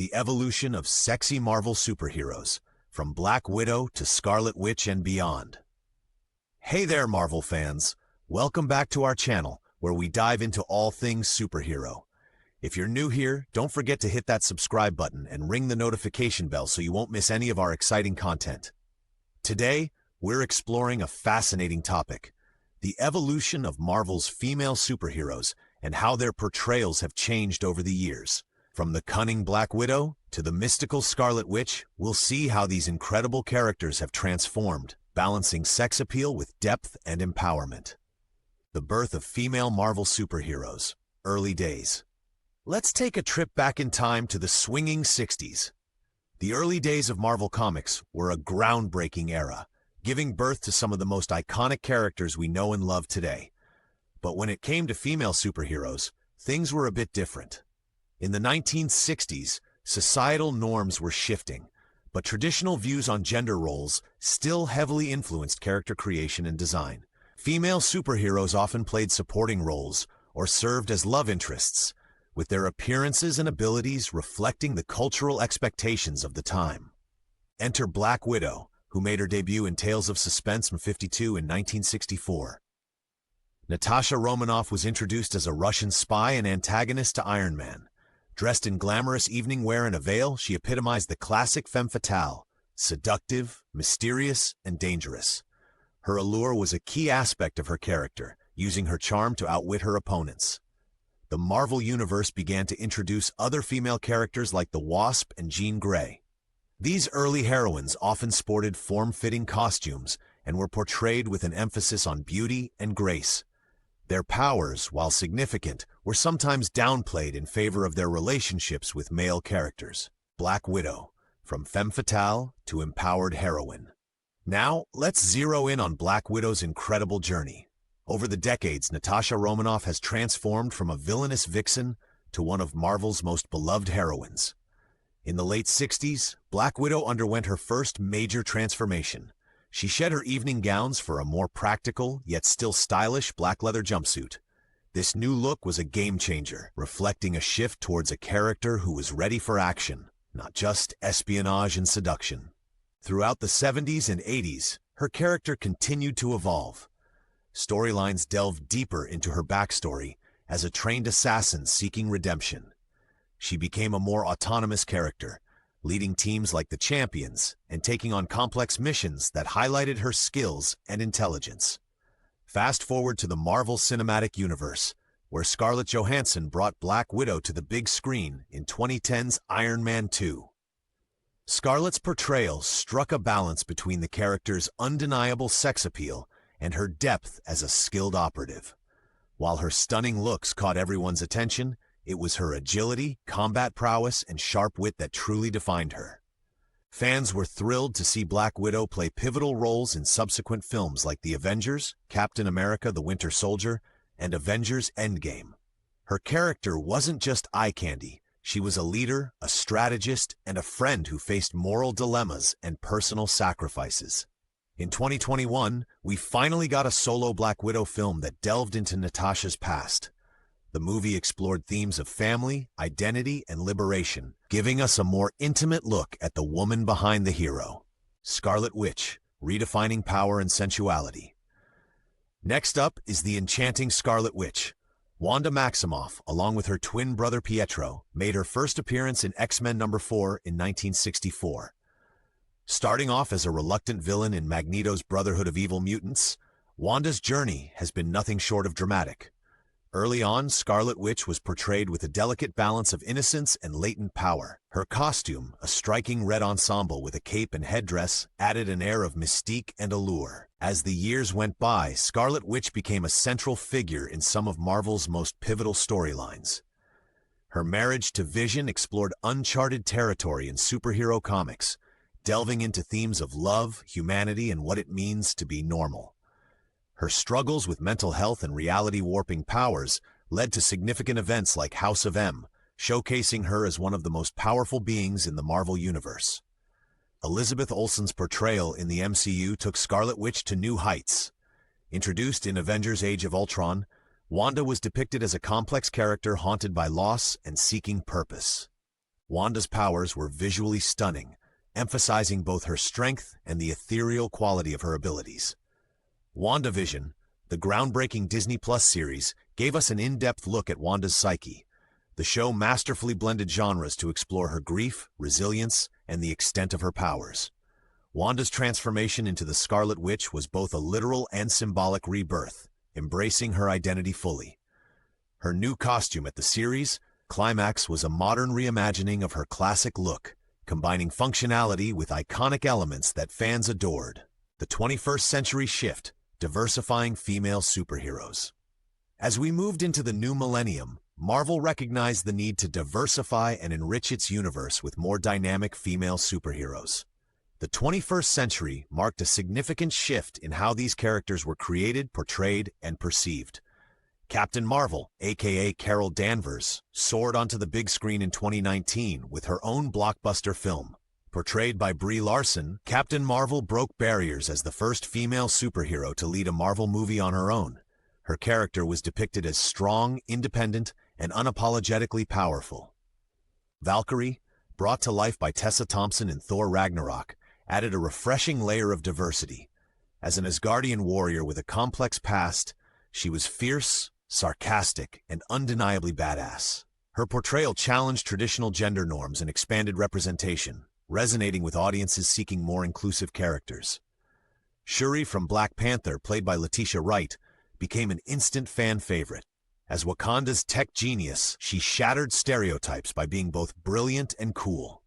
the evolution of sexy Marvel superheroes, from Black Widow to Scarlet Witch and beyond. Hey there, Marvel fans! Welcome back to our channel, where we dive into all things superhero. If you're new here, don't forget to hit that subscribe button and ring the notification bell so you won't miss any of our exciting content. Today, we're exploring a fascinating topic: the evolution of Marvel's female superheroes and how their portrayals have changed over the years. From the cunning Black Widow to the mystical Scarlet Witch, we'll see how these incredible characters have transformed, balancing sex appeal with depth and empowerment. The birth of female Marvel superheroes. Early days. Let's take a trip back in time to the swinging 60s. The early days of Marvel Comics were a groundbreaking era, giving birth to some of the most iconic characters we know and love today. But when it came to female superheroes, things were a bit different. In the 1960s, societal norms were shifting, but traditional views on gender roles still heavily influenced character creation and design. Female superheroes often played supporting roles or served as love interests, with their appearances and abilities reflecting the cultural expectations of the time. Enter Black Widow, who made her debut in Tales of Suspense from '52 in 1964. Natasha Romanoff was introduced as a Russian spy and antagonist to Iron Man. Dressed in glamorous evening wear and a veil, she epitomized the classic femme fatale: seductive, mysterious, and dangerous. Her allure was a key aspect of her character, using her charm to outwit her opponents. The Marvel Universe began to introduce other female characters like the Wasp and Jean Grey. These early heroines often sported form-fitting costumes and were portrayed with an emphasis on beauty and grace. Their powers, while significant, were sometimes downplayed in favor of their relationships with male characters. Black Widow, from femme fatale to empowered heroine. Now, let's zero in on Black Widow's incredible journey. Over the decades, Natasha Romanoff has transformed from a villainous vixen to one of Marvel's most beloved heroines. In the late 60s, Black Widow underwent her first major transformation. She shed her evening gowns for a more practical, yet still stylish black leather jumpsuit. This new look was a game-changer, reflecting a shift towards a character who was ready for action, not just espionage and seduction. Throughout the 70s and 80s, her character continued to evolve. Storylines delved deeper into her backstory as a trained assassin seeking redemption. She became a more autonomous character, leading teams like the Champions and taking on complex missions that highlighted her skills and intelligence. Fast forward to the Marvel Cinematic Universe, where Scarlett Johansson brought Black Widow to the big screen in 2010's Iron Man 2. Scarlett's portrayal struck a balance between the character's undeniable sex appeal and her depth as a skilled operative. While her stunning looks caught everyone's attention, it was her agility, combat prowess, and sharp wit that truly defined her. Fans were thrilled to see Black Widow play pivotal roles in subsequent films like The Avengers, Captain America: The Winter Soldier, and Avengers: Endgame. Her character wasn't just eye candy. She was a leader, a strategist, and a friend who faced moral dilemmas and personal sacrifices. In 2021, we finally got a solo Black Widow film that delved into Natasha's past. The movie explored themes of family, identity, and liberation, giving us a more intimate look at the woman behind the hero. Scarlet Witch, redefining power and sensuality. Next up is the enchanting Scarlet Witch. Wanda Maximoff, along with her twin brother Pietro, made her first appearance in X-Men #4 in 1964. Starting off as a reluctant villain in Magneto's Brotherhood of Evil Mutants, Wanda's journey has been nothing short of dramatic. Early on, Scarlet Witch was portrayed with a delicate balance of innocence and latent power. Her costume, a striking red ensemble with a cape and headdress, added an air of mystique and allure. As the years went by, Scarlet Witch became a central figure in some of Marvel's most pivotal storylines. Her marriage to Vision explored uncharted territory in superhero comics, delving into themes of love, humanity, and what it means to be normal. Her struggles with mental health and reality-warping powers led to significant events like House of M, showcasing her as one of the most powerful beings in the Marvel Universe. Elizabeth Olsen's portrayal in the MCU took Scarlet Witch to new heights. Introduced in Avengers: Age of Ultron, Wanda was depicted as a complex character haunted by loss and seeking purpose. Wanda's powers were visually stunning, emphasizing both her strength and the ethereal quality of her abilities. WandaVision, the groundbreaking Disney Plus series, gave us an in-depth look at Wanda's psyche. The show masterfully blended genres to explore her grief, resilience, and the extent of her powers. Wanda's transformation into the Scarlet Witch was both a literal and symbolic rebirth, embracing her identity fully. Her new costume at the series' climax was a modern reimagining of her classic look, combining functionality with iconic elements that fans adored. The 21st century shift, diversifying female superheroes. As we moved into the new millennium, Marvel recognized the need to diversify and enrich its universe with more dynamic female superheroes. The 21st century marked a significant shift in how these characters were created, portrayed, and perceived. Captain Marvel, aka Carol Danvers, soared onto the big screen in 2019 with her own blockbuster film. Portrayed by Brie Larson, Captain Marvel broke barriers as the first female superhero to lead a Marvel movie on her own. Her character was depicted as strong, independent, and unapologetically powerful. Valkyrie, brought to life by Tessa Thompson in Thor Ragnarok, added a refreshing layer of diversity. As an Asgardian warrior with a complex past, she was fierce, sarcastic, and undeniably badass. Her portrayal challenged traditional gender norms and expanded representation, resonating with audiences seeking more inclusive characters. Shuri from Black Panther, played by Letitia Wright, became an instant fan favorite. As Wakanda's tech genius, she shattered stereotypes by being both brilliant and cool.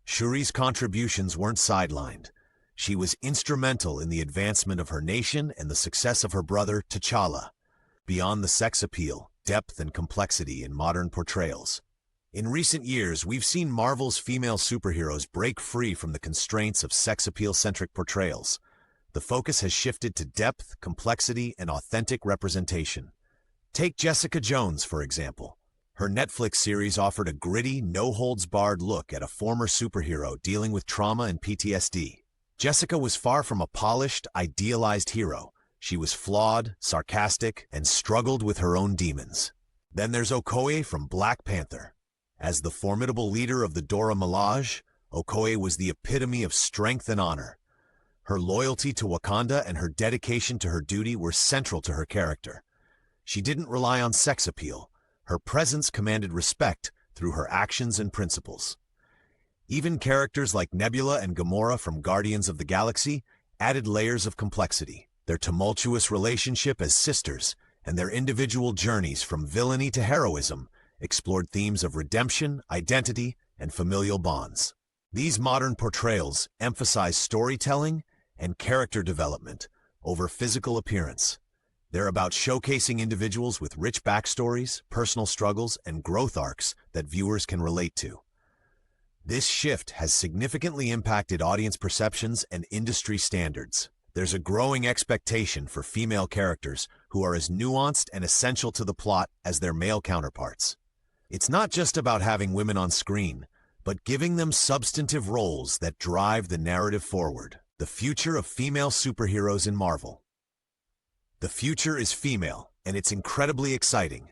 Shuri's contributions weren't sidelined. She was instrumental in the advancement of her nation and the success of her brother, T'Challa. Beyond the sex appeal, depth and complexity in modern portrayals. In recent years, we've seen Marvel's female superheroes break free from the constraints of sex appeal-centric portrayals. The focus has shifted to depth, complexity, and authentic representation. Take Jessica Jones, for example. Her Netflix series offered a gritty, no-holds-barred look at a former superhero dealing with trauma and PTSD. Jessica was far from a polished, idealized hero. She was flawed, sarcastic, and struggled with her own demons. Then there's Okoye from Black Panther. As the formidable leader of the Dora Milaje, Okoye was the epitome of strength and honor. Her loyalty to Wakanda and her dedication to her duty were central to her character. She didn't rely on sex appeal. Her presence commanded respect through her actions and principles. Even characters like Nebula and Gamora from Guardians of the Galaxy added layers of complexity. Their tumultuous relationship as sisters and their individual journeys from villainy to heroism explored themes of redemption, identity, and familial bonds. These modern portrayals emphasize storytelling and character development over physical appearance. They're about showcasing individuals with rich backstories, personal struggles, and growth arcs that viewers can relate to. This shift has significantly impacted audience perceptions and industry standards. There's a growing expectation for female characters who are as nuanced and essential to the plot as their male counterparts. It's not just about having women on screen, but giving them substantive roles that drive the narrative forward. The future of female superheroes in Marvel. The future is female, and it's incredibly exciting.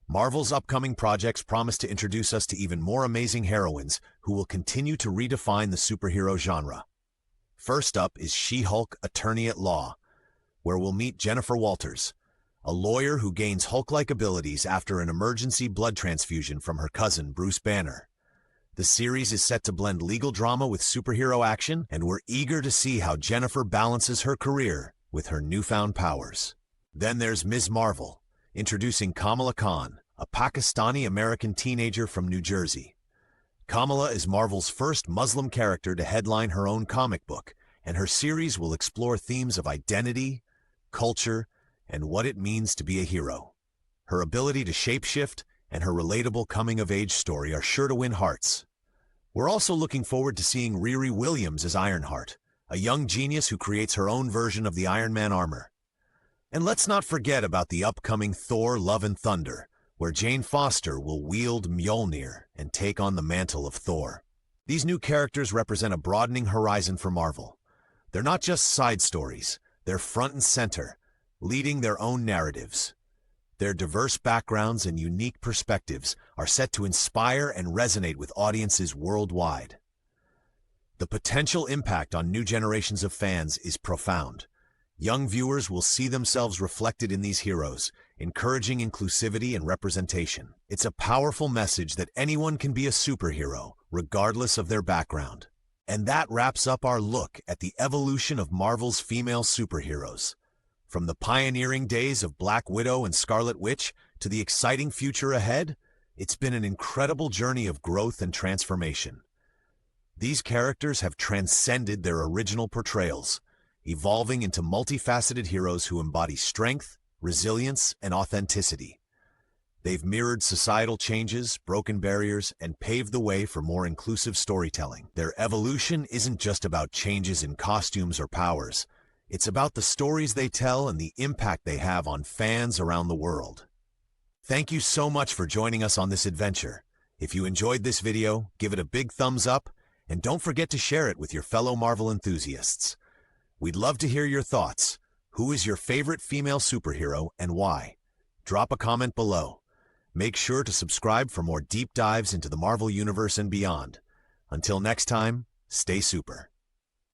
Marvel's upcoming projects promise to introduce us to even more amazing heroines who will continue to redefine the superhero genre. First up is She-Hulk Attorney at Law, where we'll meet Jennifer Walters, a lawyer who gains Hulk-like abilities after an emergency blood transfusion from her cousin Bruce Banner. The series is set to blend legal drama with superhero action, and we're eager to see how Jennifer balances her career with her newfound powers. Then there's Ms. Marvel, introducing Kamala Khan, a Pakistani-American teenager from New Jersey. Kamala is Marvel's first Muslim character to headline her own comic book, and her series will explore themes of identity, culture, and what it means to be a hero. Her ability to shapeshift and her relatable coming-of-age story are sure to win hearts. We're also looking forward to seeing Riri Williams as Ironheart, a young genius who creates her own version of the Iron Man armor. And let's not forget about the upcoming Thor: Love and Thunder, where Jane Foster will wield Mjolnir and take on the mantle of Thor. These new characters represent a broadening horizon for Marvel. They're not just side stories, they're front and center, leading their own narratives. Their diverse backgrounds and unique perspectives are set to inspire and resonate with audiences worldwide. The potential impact on new generations of fans is profound. Young viewers will see themselves reflected in these heroes, encouraging inclusivity and representation. It's a powerful message that anyone can be a superhero, regardless of their background. And that wraps up our look at the evolution of Marvel's female superheroes. From the pioneering days of Black Widow and Scarlet Witch to the exciting future ahead, it's been an incredible journey of growth and transformation. These characters have transcended their original portrayals, evolving into multifaceted heroes who embody strength, resilience, and authenticity. They've mirrored societal changes, broken barriers, and paved the way for more inclusive storytelling. Their evolution isn't just about changes in costumes or powers. It's about the stories they tell and the impact they have on fans around the world. Thank you so much for joining us on this adventure. If you enjoyed this video, give it a big thumbs up, and don't forget to share it with your fellow Marvel enthusiasts. We'd love to hear your thoughts. Who is your favorite female superhero and why? Drop a comment below. Make sure to subscribe for more deep dives into the Marvel Universe and beyond. Until next time, stay super.